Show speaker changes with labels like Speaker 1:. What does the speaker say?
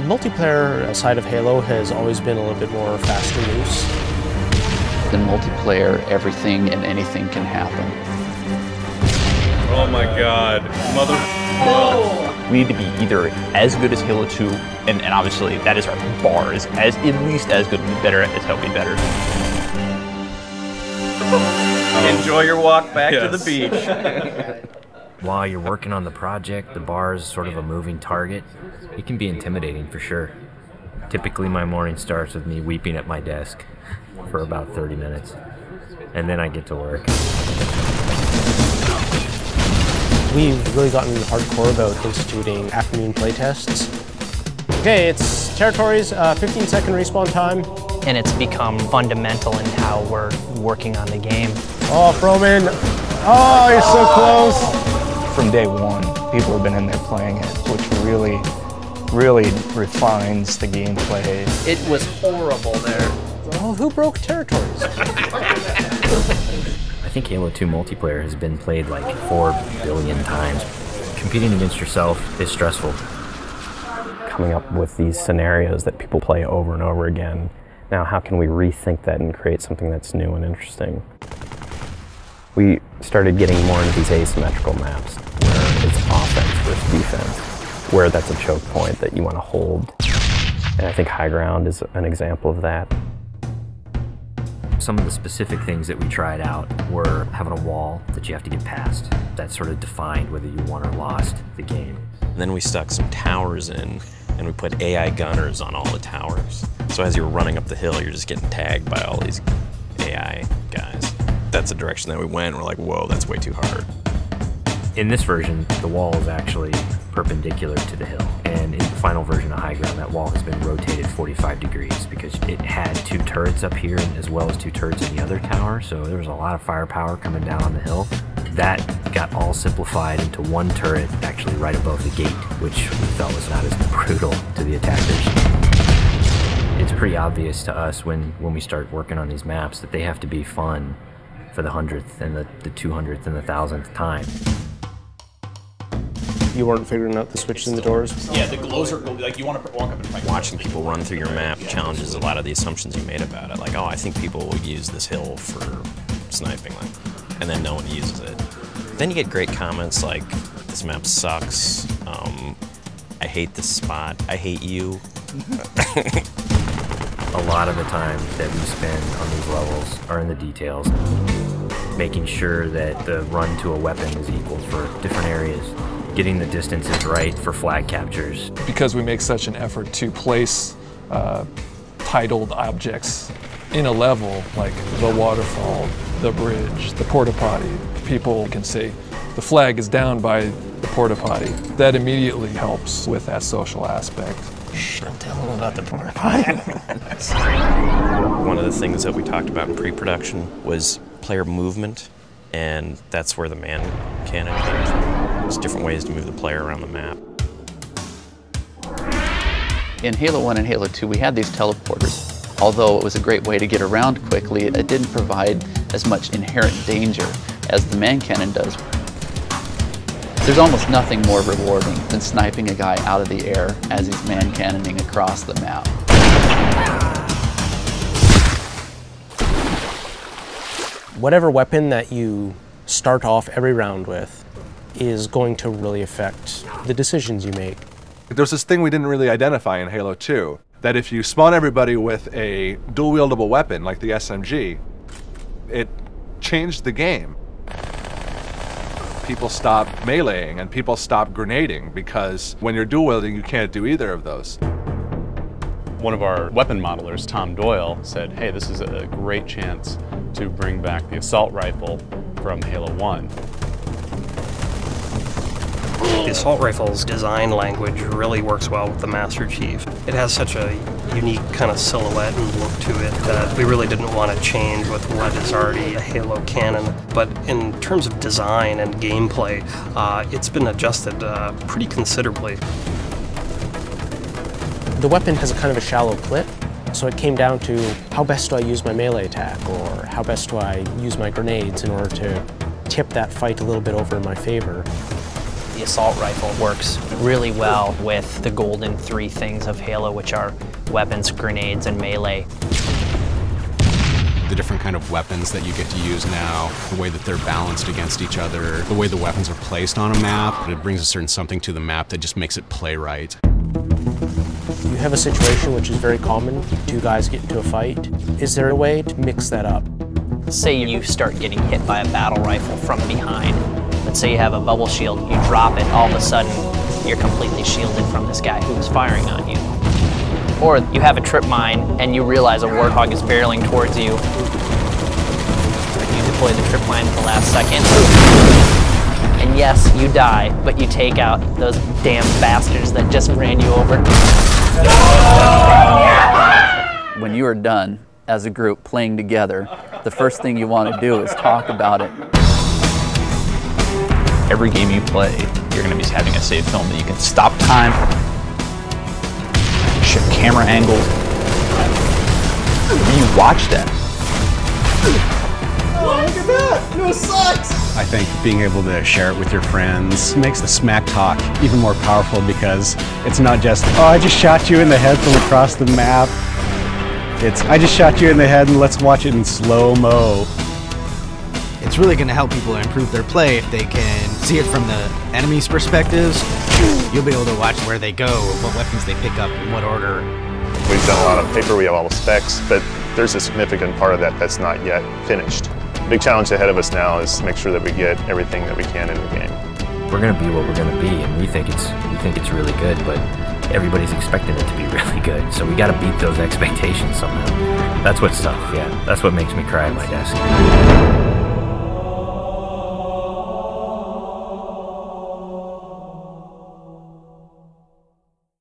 Speaker 1: multiplayer side of Halo has always been a little bit more fast and loose.
Speaker 2: In multiplayer, everything and anything can happen.
Speaker 3: Oh my god. Mother...
Speaker 4: Oh. We need to be either as good as Halo 2, and obviously that is our bar, is as at least as good, better as helping better.
Speaker 3: Enjoy your walk back to the beach.
Speaker 5: While you're working on the project, the bar is sort of a moving target. It can be intimidating for sure. Typically my morning starts with me weeping at my desk for about 30 minutes, and then I get to work.
Speaker 1: We've really gotten hardcore about instituting afternoon playtests. Okay, it's territories, 15-second respawn time.
Speaker 6: And it's become fundamental in how we're working on the game.
Speaker 1: Oh, Froman. Oh, you're so close.
Speaker 7: From day one, people have been in there playing it, which really refines the gameplay.
Speaker 6: It was horrible there.
Speaker 1: Oh, who broke territories?
Speaker 5: I think Halo 2 multiplayer has been played like 4 billion times. Competing against yourself is stressful.
Speaker 8: Coming up with these scenarios that people play over and over again. Now, how can we rethink that and create something that's new and interesting? We started getting more into these asymmetrical maps, where it's offense versus defense, where that's a choke point that you want to hold. And I think High Ground is an example of that.
Speaker 5: Some of the specific things that we tried out were having a wall that you have to get past. That sort of defined whether you won or lost the game.
Speaker 9: And then we stuck some towers in, and we put AI gunners on all the towers. So as you're running up the hill, you're just getting tagged by all these AI guys. That's the direction that we went. We're like, whoa, that's way too hard.
Speaker 5: In this version, the wall is actually perpendicular to the hill. And in the final version of High Ground, that wall has been rotated 45 degrees because it had 2 turrets up here as well as 2 turrets in the other tower. So there was a lot of firepower coming down on the hill. That got all simplified into 1 turret actually right above the gate, which we felt was not as brutal to the attackers. It's pretty obvious to us when we start working on these maps that they have to be fun for the 100th and the 200th and the 1000th time.
Speaker 1: You weren't figuring out the switches in the doors?
Speaker 4: Yeah, the glows are like you want to walk up and fight.
Speaker 9: Watching people run through your map challenges a lot of the assumptions you made about it. Like, oh, I think people will use this hill for sniping, and then no one uses it. Then you get great comments like, this map sucks, I hate this spot, I hate you.
Speaker 5: A lot of the time that we spend on these levels are in the details, making sure that the run to a weapon is equal for different areas, getting the distances right for flag captures.
Speaker 10: Because we make such an effort to place titled objects in a level, like the waterfall, the bridge, the porta potty, people can say the flag is down by the porta potty. That immediately helps with that social aspect.
Speaker 6: Don't tell them about the porta potty.
Speaker 9: One of the things that we talked about in pre-production was player movement, and that's where the man cannon came from. There's different ways to move the player around the map.
Speaker 2: In Halo 1 and Halo 2, we had these teleporters. Although it was a great way to get around quickly, it didn't provide as much inherent danger as the man cannon does. There's almost nothing more rewarding than sniping a guy out of the air as he's man cannoning across the map.
Speaker 1: Whatever weapon that you start off every round with is going to really affect the decisions you make.
Speaker 11: There's this thing we didn't really identify in Halo 2, that if you spawn everybody with a dual-wieldable weapon like the SMG, it changed the game. People stop meleeing and people stop grenading because when you're dual-wielding, you can't do either of those.
Speaker 3: One of our weapon modelers, Tom Doyle, said, hey, this is a great chance to bring back the assault rifle from Halo 1.
Speaker 6: The assault rifle's design language really works well with the Master Chief. It has such a unique kind of silhouette and look to it that we really didn't want to change with what is already a Halo canon. But in terms of design and gameplay, it's been adjusted pretty considerably.
Speaker 1: The weapon has a kind of a shallow clip, so it came down to how best do I use my melee attack, or how best do I use my grenades in order to tip that fight a little bit over in my favor.
Speaker 12: The assault rifle works really well with the golden three things of Halo, which are weapons, grenades, and melee.
Speaker 13: The different kind of weapons that you get to use now, the way that they're balanced against each other, the way the weapons are placed on a map, it brings a certain something to the map that just makes it play right.
Speaker 1: You have a situation which is very common, two guys get into a fight. Is there a way to mix that up?
Speaker 12: Say you start getting hit by a battle rifle from behind. Let's say you have a bubble shield, you drop it, all of a sudden you're completely shielded from this guy who is firing on you. Or you have a trip mine and you realize a warthog is barreling towards you. You deploy the trip mine at the last second. And yes, you die, but you take out those damn bastards that just ran you over.
Speaker 2: When you are done as a group playing together, the first thing you want to do is talk about it.
Speaker 4: Every game you play, you're going to be having a save film that you can stop time, shift camera angles. When you watch that.
Speaker 13: Oh, look at that! No sucks! I think being able to share it with your friends makes the smack talk even more powerful, because it's not just, oh, I just shot you in the head from across the map. It's, I just shot you in the head and let's watch it in slow-mo.
Speaker 14: It's really going to help people improve their play if they can see it from the enemy's perspectives. You'll be able to watch where they go, what weapons they pick up, in what order.
Speaker 15: We've done a lot of paper, we have all the specs, but there's a significant part of that that's not yet finished. The big challenge ahead of us now is to make sure that we get everything that we can in the game.
Speaker 5: We're going to be what we're going to be, and we think it's really good, but everybody's expecting it to be really good, so we got to beat those expectations somehow. That's what's tough, yeah. That's what makes me cry at my desk.